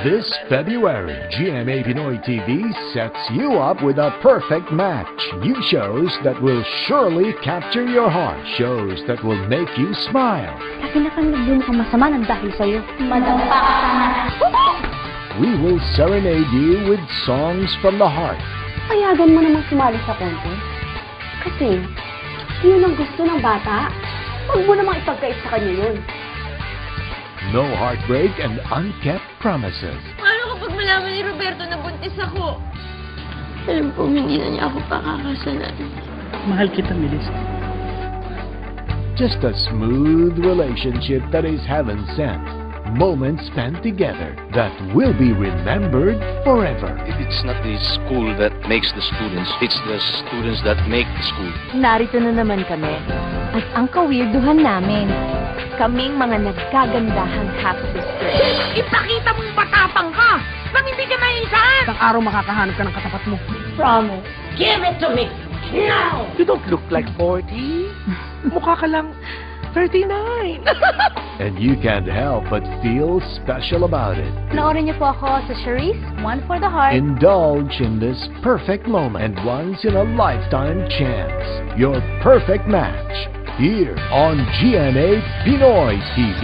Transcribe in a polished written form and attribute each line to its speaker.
Speaker 1: This February, GMA Pinoy TV sets you up with a perfect match. New shows that will surely capture your heart. Shows that will make you smile.
Speaker 2: Pinakanag din ka masama ng dahil sa'yo. Madampa ka sana.
Speaker 1: We will serenade you with songs from the heart.
Speaker 2: Payagan mo namang sumali sa contest. Kasi, yun ang gusto ng bata. Huwag mo namang ipagkait sa kanya yun.
Speaker 1: No heartbreak and unkept promises.
Speaker 3: Paano kapag malaman ni Roberto na buntis ako?
Speaker 4: Alam ko, hindi na niya ako pakakasalan.
Speaker 5: Mahal kita, Melissa.
Speaker 1: Just a smooth relationship that is heaven sent. Moments spent together that will be remembered forever.
Speaker 6: It's not the school that makes the students, it's the students that make the school.
Speaker 2: Narito na naman kami. At ang kawirduhan namin. Kaming mga nagkagandahang half-sisters.
Speaker 3: Ipakita mong matapang ka! Pag hindi ka maisahan!
Speaker 5: Isang araw makakahanap ka ng katapat mo.
Speaker 2: Promise.
Speaker 3: Give it to me! Now!
Speaker 5: You don't look like 40. Mukha ka lang 39.
Speaker 1: And you can't help but feel special about it.
Speaker 2: Panoorin niyo po ako sa Charisse, One for the Heart.
Speaker 1: Indulge in this perfect moment and once-in-a-lifetime chance. Your perfect match. Here on GMA Pinoy TV.